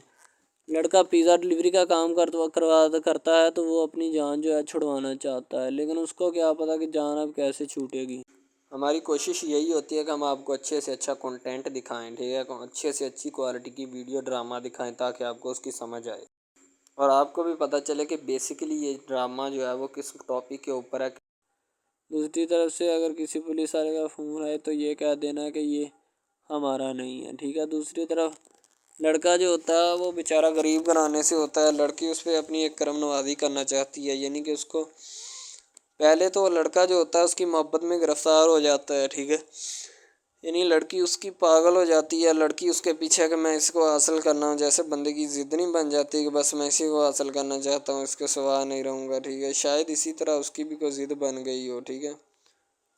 لڑکا پیزا ڈلیوری کا کام کرتا ہے تو وہ اپنی جان جو ہے چھڑوانا چاہتا ہے، لیکن اس کو کیا پتہ کہ جان اب کیسے چھوٹے گی۔ ہماری کوشش یہی ہوتی ہے کہ ہم آپ کو اچھے سے اچھا کنٹینٹ دکھائیں، ٹھیک ہے، اچھے سے اچھی کوالٹی کی ویڈیو ڈرامہ دکھائیں تاکہ آپ کو اس کی سمجھ آئے اور آپ کو بھی پتہ چلے کہ بیسیکلی یہ ڈرامہ جو ہے وہ کس ٹاپک کے اوپر ہے۔ دوسری طرف سے اگر کسی پولیس والے کا فون آئے تو یہ کہہ دینا کہ یہ ہمارا نہیں ہے، ٹھیک ہے۔ دوسری طرف لڑکا جو ہوتا ہے وہ بیچارہ غریب گھرانے سے ہوتا ہے، لڑکی اس پہ اپنی ایک کرم نوازی کرنا چاہتی ہے، یعنی کہ اس کو پہلے تو لڑکا جو ہوتا ہے اس کی محبت میں گرفتار ہو جاتا ہے، ٹھیک ہے، یعنی لڑکی اس کی پاگل ہو جاتی ہے، لڑکی اس کے پیچھے کہ میں اس کو حاصل کرنا ہوں، جیسے بندے کی ضد نہیں بن جاتی کہ بس میں اسی کو حاصل کرنا چاہتا ہوں، اس کے سوا نہیں رہوں گا، ٹھیک ہے، شاید اسی طرح اس کی بھی کوئی ضد بن گئی ہو، ٹھیک ہے۔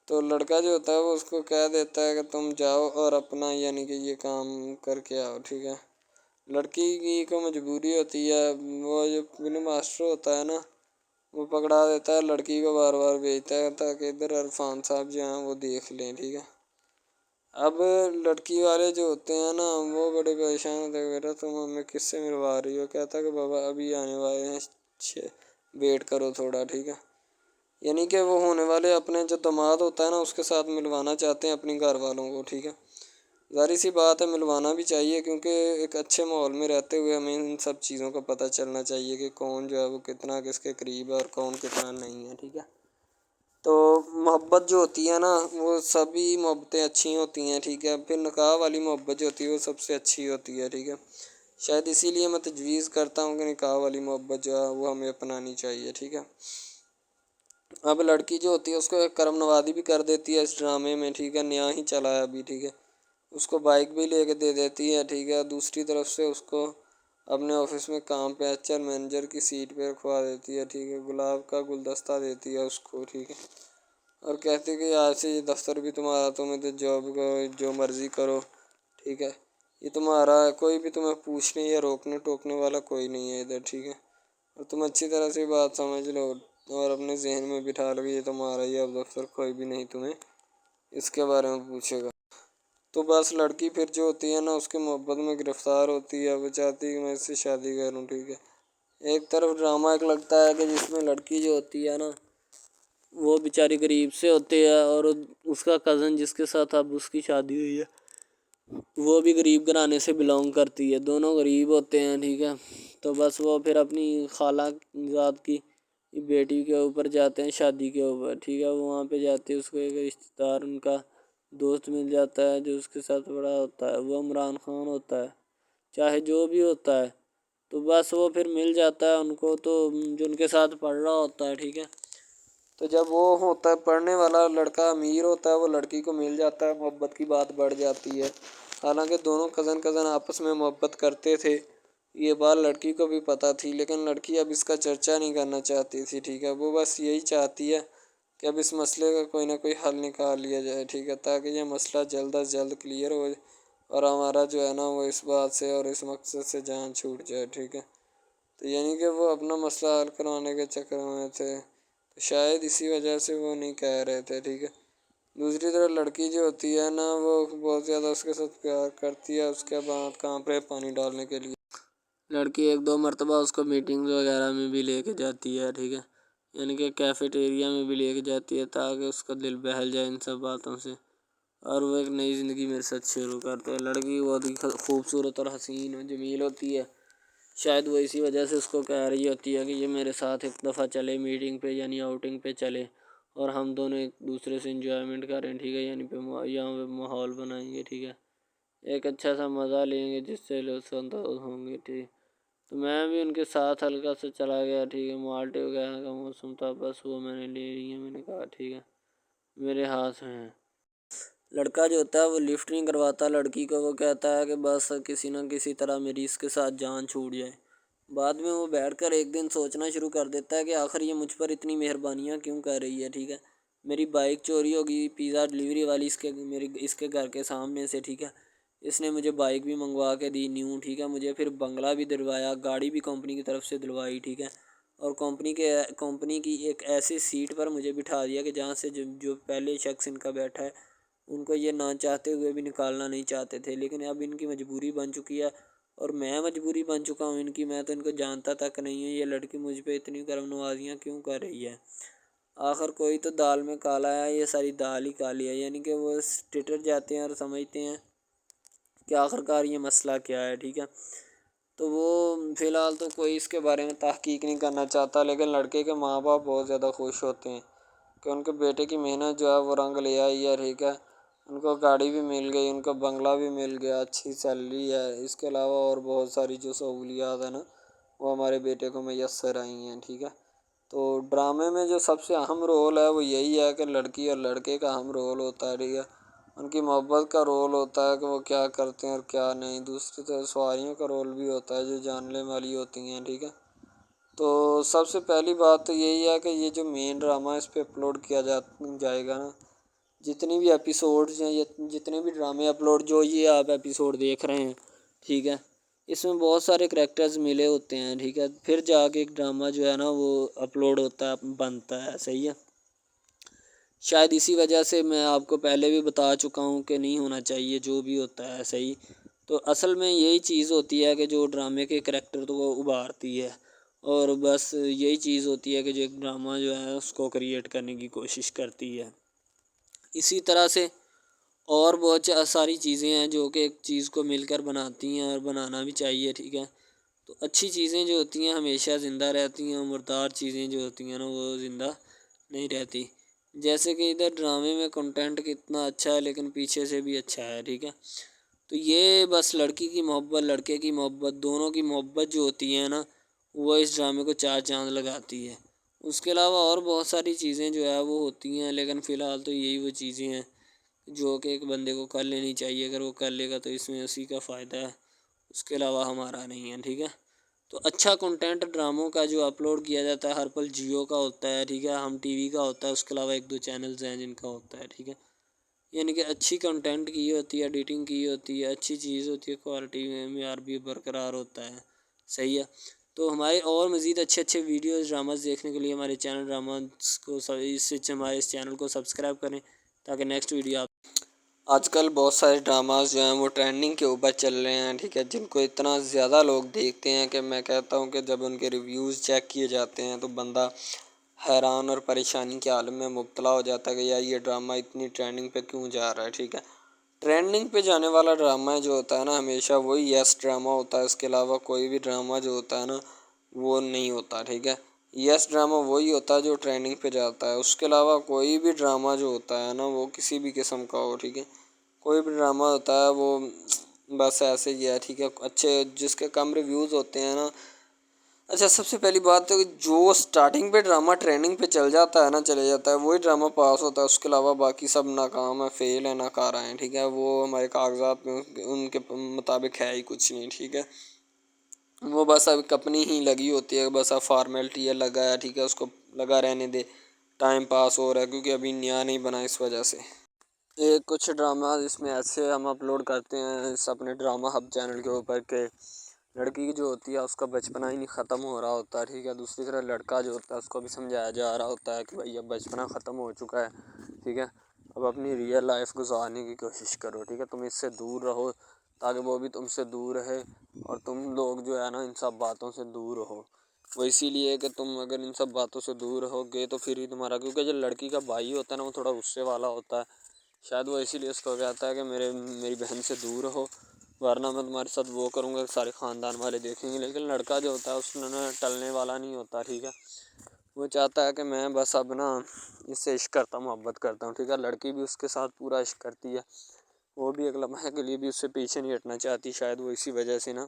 تو لڑکا جو ہوتا ہے وہ اس کو کہہ دیتا ہے کہ تم جاؤ اور اپنا یعنی کہ یہ کام کر کے آؤ، ٹھیک ہے۔ لڑکی کی کو مجبوری ہوتی ہے، وہ جو فلم ماسٹر ہوتا ہے نا وہ پکڑا دیتا ہے لڑکی کو، بار بار بھیجتا ہے تاکہ ادھر عرفان صاحب جو ہیں وہ دیکھ لیں، ٹھیک ہے۔ اب لڑکی والے جو ہوتے ہیں نا وہ بڑے پریشان ہوتے ہیں، بیٹا تم ہمیں کس سے ملوا رہی ہو، کہتا ہے کہ بابا ابھی آنے والے ہیں، ویٹ کرو تھوڑا، ٹھیک ہے، یعنی کہ وہ ہونے والے اپنے جو داماد ہوتا ہے نا اس کے ساتھ ملوانا چاہتے ہیں اپنی گھر والوں کو، ٹھیک ہے۔ ظاہر سی بات ہے ملوانا بھی چاہیے کیونکہ ایک اچھے ماحول میں رہتے ہوئے ہمیں ان سب چیزوں کا پتہ چلنا چاہیے کہ کون جو ہے وہ کتنا کس کے قریب ہے اور کون کتنا نہیں ہے، ٹھیک ہے۔ تو محبت جو ہوتی ہے نا وہ سبھی محبتیں اچھی ہوتی ہیں، ٹھیک ہے، پھر نکاح والی محبت جو ہوتی ہے وہ سب سے اچھی ہوتی ہے، ٹھیک ہے۔ شاید اسی لیے میں تجویز کرتا ہوں کہ نکاح والی محبت جو ہے وہ ہمیں اپنانی چاہیے، ٹھیک ہے۔ اب لڑکی جو ہوتی ہے اس کو ایک کرم نوازی بھی کر دیتی ہے اس ڈرامے میں، ٹھیک ہے، نیا ہی چلا ہے ابھی، ٹھیک ہے، اس کو بائک بھی لے کے دے دیتی ہے، ٹھیک ہے۔ دوسری طرف سے اس کو اپنے آفس میں کام پہ ایچ آر مینیجر کی سیٹ پہ رکھوا دیتی ہے، ٹھیک ہے، گلاب کا گلدستہ دیتی ہے اس کو، ٹھیک ہے، اور کہتی ہے کہ آج سے یہ دفتر بھی تمہارا، تم ادھر جاب کرو جو مرضی کرو، ٹھیک ہے، یہ تمہارا ہے، کوئی بھی تمہیں پوچھنے یا روکنے ٹوکنے والا کوئی نہیں ہے ادھر، ٹھیک ہے، اور تم اچھی طرح سے بات سمجھ لو اور اپنے ذہن میں بٹھا لو کہ یہ تمہارا ہی اب دفتر، کوئی بھی نہیں تمہیں اس کے بارے میں پوچھے گا۔ تو بس لڑکی پھر جو ہوتی ہے نا اس کے محبت میں گرفتار ہوتی ہے، وہ چاہتی ہے کہ میں اس سے شادی کروں، ٹھیک ہے۔ ایک طرف ڈرامہ ایک لگتا ہے کہ جس میں لڑکی جو ہوتی ہے نا وہ بیچاری غریب سے ہوتی ہے اور اس کا کزن جس کے ساتھ اب اس کی شادی ہوئی ہے وہ بھی غریب گھرانے سے بلانگ کرتی ہے، دونوں غریب ہوتے ہیں، ٹھیک ہے۔ تو بس وہ پھر اپنی خالہ ذات کی بیٹی کے اوپر جاتے ہیں شادی کے اوپر، ٹھیک ہے، وہ وہاں پہ جاتے ہیں، اس کو ایک رشتہ دار ان کا دوست مل جاتا ہے جو اس کے ساتھ بڑا ہوتا ہے، وہ عمران خان ہوتا ہے، چاہے جو بھی ہوتا ہے، تو بس وہ پھر مل جاتا ہے ان کو، تو جو ان کے ساتھ پڑھ رہا ہوتا ہے، ٹھیک ہے، تو جب وہ ہوتا ہے پڑھنے والا لڑکا امیر ہوتا ہے وہ لڑکی کو مل جاتا ہے، محبت کی بات بڑھ جاتی ہے، حالانکہ دونوں کزن آپس میں محبت کرتے تھے یہ بات لڑکی کو بھی پتہ تھی، لیکن لڑکی اب اس کا چرچا نہیں کرنا چاہتی تھی، ٹھیک ہے، وہ بس یہی چاہتی ہے کہ اب اس مسئلے کا کوئی نہ کوئی حل نکال لیا جائے، ٹھیک ہے، تاکہ یہ مسئلہ جلد از جلد کلیئر ہو اور ہمارا جو ہے نا وہ اس بات سے اور اس مقصد سے جان چھوٹ جائے، ٹھیک ہے۔ تو یعنی کہ وہ اپنا مسئلہ حل کروانے کے چکر میں تھے، تو شاید اسی وجہ سے وہ نہیں کہہ رہے تھے، ٹھیک ہے۔ دوسری طرف لڑکی جو ہوتی ہے نا وہ بہت زیادہ اس کے ساتھ پیار کرتی ہے، اس کے بعد کہاں پہ پانی ڈالنے کے لیے لڑکی 1-2 مرتبہ اس کو میٹنگ وغیرہ میں بھی لے کے جاتی ہے، ٹھیک ہے، یعنی کہ کیفیٹیریا میں بھی لے کے جاتی ہے تاکہ اس کا دل بہل جائے ان سب باتوں سے، اور وہ ایک نئی زندگی میرے ساتھ شروع کرتے ہیں۔ لڑکی بہت ہی خوبصورت اور حسین اور جمیل ہوتی ہے، شاید وہ اسی وجہ سے اس کو کہہ رہی ہوتی ہے کہ یہ میرے ساتھ ایک دفعہ چلے میٹنگ پہ، یعنی آؤٹنگ پہ چلے، اور ہم دونوں ایک دوسرے سے انجوائمنٹ کریں، ٹھیک ہے، یعنی یہاں پہ ماحول بنائیں گے، ٹھیک ہے، ایک اچھا سا مزہ لیں گے جس سے لطف اندوز ہوں گے، ٹھیک۔ تو میں بھی ان کے ساتھ ہلکا سے چلا گیا، ٹھیک ہے، مالٹے وغیرہ کا موسم تھا، بس وہ میں نے لے لی ہے، میں نے کہا ٹھیک ہے میرے ہاتھ میں ہے۔ لڑکا جو ہوتا ہے وہ لفٹ نہیں کرواتا لڑکی کو، وہ کہتا ہے کہ بس کسی نہ کسی طرح میری اس کے ساتھ جان چھوٹ جائے۔ بعد میں وہ بیٹھ کر ایک دن سوچنا شروع کر دیتا ہے کہ آخر یہ مجھ پر اتنی مہربانیاں کیوں کر رہی ہے، ٹھیک ہے، میری بائک چوری ہوگی، پیزا ڈلیوری والی اس کے گھر کے سامنے سے، ٹھیک ہے، اس نے مجھے بائک بھی منگوا کے دی نیو، ٹھیک ہے، مجھے پھر بنگلہ بھی دلوایا، گاڑی بھی کمپنی کی طرف سے دلوائی، ٹھیک ہے، اور کمپنی کی ایک ایسی سیٹ پر مجھے بٹھا دیا کہ جہاں سے جو پہلے شخص ان کا بیٹھا ہے ان کو یہ نہ چاہتے ہوئے بھی نکالنا نہیں چاہتے تھے، لیکن اب ان کی مجبوری بن چکی ہے اور میں مجبوری بن چکا ہوں ان کی، میں تو ان کو جانتا تک نہیں ہوں، یہ لڑکی مجھ پہ اتنی کرم نوازیاں کیوں کر رہی ہے۔ آخر کوئی تو دال میں کالا ہے، یہ ساری دال ہی کالی ہے، یعنی کہ وہ ٹٹر جاتے ہیں اور سمجھتے ہیں کہ آخر کار یہ مسئلہ کیا ہے، ٹھیک ہے۔ تو وہ فی الحال تو کوئی اس کے بارے میں تحقیق نہیں کرنا چاہتا، لیکن لڑکے کے ماں باپ بہت زیادہ خوش ہوتے ہیں کہ ان کے بیٹے کی محنت جو ہے وہ رنگ لے آئی ہے، ٹھیک ہے، ان کو گاڑی بھی مل گئی، ان کو بنگلہ بھی مل گیا، اچھی سیلری ہے، اس کے علاوہ اور بہت ساری جو سہولیات ہیں نا وہ ہمارے بیٹے کو میسر آئی ہیں، ٹھیک ہے۔ تو ڈرامے میں جو سب سے اہم رول ہے وہ یہی ہے کہ لڑکی اور لڑکے کا اہم رول ہوتا ہے، ٹھیک ہے، ان کی محبت کا رول ہوتا ہے کہ وہ کیا کرتے ہیں اور کیا نہیں، دوسری طرف سواریوں کا رول بھی ہوتا ہے جو جاننے والی ہوتی ہیں، ٹھیک ہے۔ تو سب سے پہلی بات تو یہی ہے کہ یہ جو مین ڈرامہ اس پہ اپلوڈ کیا جائے گا نا، جتنی بھی ایپیسوڈز ہیں یا جتنے بھی ڈرامے اپلوڈ جو یہ آپ ایپیسوڈ دیکھ رہے ہیں، ٹھیک ہے، اس میں بہت سارے کریکٹرز ملے ہوتے ہیں، ٹھیک ہے، پھر جا کے ایک ڈرامہ جو ہے نا وہ اپلوڈ ہوتا ہے، بنتا ہے، صحیح ہے۔ شاید اسی وجہ سے میں آپ کو پہلے بھی بتا چکا ہوں کہ نہیں ہونا چاہیے جو بھی ہوتا ہے، صحیح۔ تو اصل میں یہی چیز ہوتی ہے کہ جو ڈرامے کے کریکٹر تو وہ ابھارتی ہے، اور بس یہی چیز ہوتی ہے کہ جو ایک ڈرامہ جو ہے اس کو کریٹ کرنے کی کوشش کرتی ہے۔ اسی طرح سے اور بہت ساری چیزیں ہیں جو کہ ایک چیز کو مل کر بناتی ہیں اور بنانا بھی چاہیے، ٹھیک ہے۔ تو اچھی چیزیں جو ہوتی ہیں ہمیشہ زندہ رہتی ہیں، مردار چیزیں جو ہوتی ہیں نا وہ زندہ نہیں رہتی، جیسے کہ ادھر ڈرامے میں کنٹینٹ کتنا اچھا ہے لیکن پیچھے سے بھی اچھا ہے، ٹھیک ہے۔ تو یہ بس لڑکی کی محبت لڑکے کی محبت دونوں کی محبت جو ہوتی ہے نا وہ اس ڈرامے کو 4 چاند لگاتی ہے۔ اس کے علاوہ اور بہت ساری چیزیں جو ہے وہ ہوتی ہیں، لیکن فی الحال تو یہی وہ چیزیں ہیں جو کہ ایک بندے کو کر لینی چاہیے، اگر وہ کر لے گا تو اس میں اسی کا فائدہ ہے، اس کے علاوہ ہمارا نہیں ہے، ٹھیک ہے۔ تو اچھا کنٹینٹ ڈراموں کا جو اپلوڈ کیا جاتا ہے ہر پل جیو کا ہوتا ہے، ٹھیک ہے، ہم ٹی وی کا ہوتا ہے، اس کے علاوہ 1-2 چینلز ہیں جن کا ہوتا ہے، ٹھیک ہے، یعنی کہ اچھی کنٹینٹ کی ہوتی ہے، ایڈیٹنگ کی ہوتی ہے، اچھی چیز ہوتی ہے، کوالٹی میں معیار بھی برقرار ہوتا ہے، صحیح ہے۔ تو ہمارے اور مزید اچھے ویڈیوز ڈراماز دیکھنے کے لیے ہمارے چینل ڈراماز کو ہمارے اس چینل کو سبسکرائب کریں تاکہ نیکسٹ ویڈیو آپ آج کل بہت سارے ڈراماز جو ہیں وہ ٹرینڈنگ کے اوپر چل رہے ہیں، ٹھیک ہے، جن کو اتنا زیادہ لوگ دیکھتے ہیں کہ میں کہتا ہوں کہ جب ان کے ریویوز چیک کیے جاتے ہیں تو بندہ حیران اور پریشانی کے عالم میں مبتلا ہو جاتا ہے کہ یار یہ ڈرامہ اتنی ٹرینڈنگ پہ کیوں جا رہا ہے، ٹھیک ہے۔ ٹرینڈنگ پہ جانے والا ڈرامہ جو ہوتا ہے نا ہمیشہ وہی یس ڈرامہ ہوتا ہے، اس کے علاوہ کوئی بھی ڈرامہ جو ہوتا ہے نا وہ نہیں ہوتا، ٹھیک ہے۔ یس ڈرامہ وہی ہوتا ہے جو ٹرینڈنگ پہ جاتا ہے، اس کے علاوہ کوئی بھی ڈرامہ جو ہوتا ہے نا وہ کسی بھی قسم کا ہو، ٹھیک ہے، کوئی بھی ڈرامہ ہوتا ہے وہ بس ایسے ہی ہے، ٹھیک ہے، اچھے جس کے کم ریویوز ہوتے ہیں نا۔ اچھا سب سے پہلی بات تو جو سٹارٹنگ پہ ڈرامہ ٹریننگ پہ چل جاتا ہے نا چلے جاتا ہے وہی ڈرامہ پاس ہوتا ہے، اس کے علاوہ باقی سب ناکام ہے، فیل ہے، ناکارہ ہیں، ٹھیک ہے، وہ ہمارے کاغذات میں ان کے مطابق ہے ہی کچھ نہیں، ٹھیک ہے۔ وہ بس اب اپنی ہی لگی ہوتی ہے، بس اب فارمیلٹی ہے، لگایا ٹھیک ہے، اس کو لگا رہنے دے، ٹائم پاس ہو رہا ہے کیونکہ ابھی نیا نہیں بنا اس وجہ سے۔ ایک کچھ ڈرامہ اس میں ایسے ہم اپلوڈ کرتے ہیں اس اپنے ڈرامہ ہب چینل کے اوپر کہ لڑکی کی جو ہوتی ہے اس کا بچپنا ہی نہیں ختم ہو رہا ہوتا ہے، ٹھیک ہے، دوسری طرح لڑکا جو ہوتا ہے اس کو بھی سمجھایا جا رہا ہوتا ہے کہ بھائی اب بچپنا ختم ہو چکا ہے، ٹھیک ہے، اب اپنی ریئل لائف گزارنے کی کوشش کرو، ٹھیک ہے، تم اس سے دور رہو تاکہ وہ بھی تم سے دور رہے اور تم لوگ جو ہے نا ان سب باتوں سے دور رہو۔ وہ اسی لیے کہ تم اگر ان سب باتوں سے دور رہو گے تو پھر ہی تمہارا، کیونکہ جو لڑکی کا بھائی ہوتا ہے نا وہ تھوڑا غصے والا ہوتا ہے، شاید وہ اسی لیے اس کو کہتا ہے کہ میری بہن سے دور رہو ورنہ میں تمہارے ساتھ وہ کروں گا، سارے خاندان والے دیکھیں گے۔ لیکن لڑکا جو ہوتا ہے اس نے ٹلنے والا نہیں ہوتا، ٹھیک ہے، وہ چاہتا ہے کہ میں بس اب نا اس سے عشق کرتا ہوں، محبت کرتا ہوں، ٹھیک ہے، لڑکی بھی اس کے ساتھ پورا عشق کرتی ہے، وہ بھی ایک لمحے کے لیے بھی اس سے پیچھے نہیں ہٹنا چاہتی، شاید وہ اسی وجہ سے نا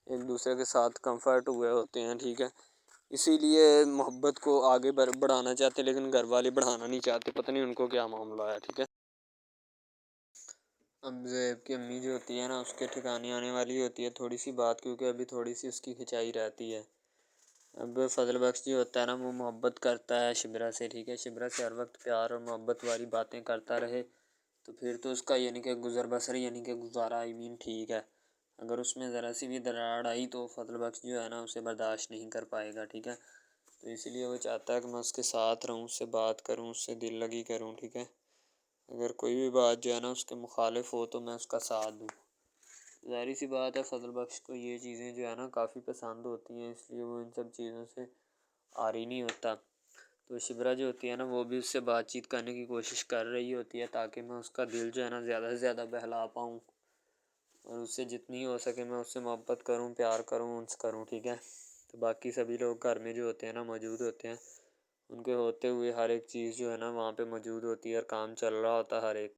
ایک دوسرے کے ساتھ کمفرٹ ہوئے ہوتے ہیں، ٹھیک ہے، اسی لیے محبت کو آگے بڑھانا چاہتے لیکن گھر والے بڑھانا نہیں چاہتے، پتہ نہیں ان کو کیا معاملہ ہے، ٹھیک ہے۔ اب زیب کی امی جو ہوتی ہے نا اس کے ٹھکانے آنے والی ہوتی ہے تھوڑی سی بات، کیونکہ ابھی تھوڑی سی اس کی کھنچائی رہتی ہے۔ اب فضل بخش جو ہوتا ہے نا وہ محبت کرتا ہے شبرا سے، ٹھیک ہے، شبرا سے ہر وقت پیار اور محبت والی باتیں کرتا رہے تو پھر تو اس کا یعنی کہ گزر بسر یعنی کہ گزارا ٹھیک ہے، اگر اس میں ذرا سی بھی دراڑ آئی تو فضل بخش جو ہے نا اسے برداشت نہیں کر پائے گا، ٹھیک ہے، تو اسی لیے وہ چاہتا ہے کہ میں اس کے ساتھ رہوں، اس سے بات کروں، اس سے دل لگی کروں، ٹھیک ہے، اگر کوئی بھی بات جو ہے نا اس کے مخالف ہو تو میں اس کا ساتھ دوں۔ ظاہری سی بات ہے فضل بخش کو یہ چیزیں جو ہے نا کافی پسند ہوتی ہیں، اس لیے وہ ان سب چیزوں سے عاری نہیں ہوتا۔ تو شبرا جو ہوتی ہے نا وہ بھی اس سے بات چیت کرنے کی کوشش کر رہی ہوتی ہے تاکہ میں اس کا دل جو ہے نا زیادہ سے زیادہ بہلا پاؤں اور اس سے جتنی ہو سکے میں اس سے محبت کروں، پیار کروں، انس کروں، ٹھیک ہے۔ تو باقی سبھی لوگ گھر میں جو ہوتے ہیں نا موجود ہوتے ہیں، ان کے ہوتے ہوئے ہر ایک چیز جو ہے نا وہاں پہ موجود ہوتی ہے اور کام چل رہا ہوتا ہے ہر ایک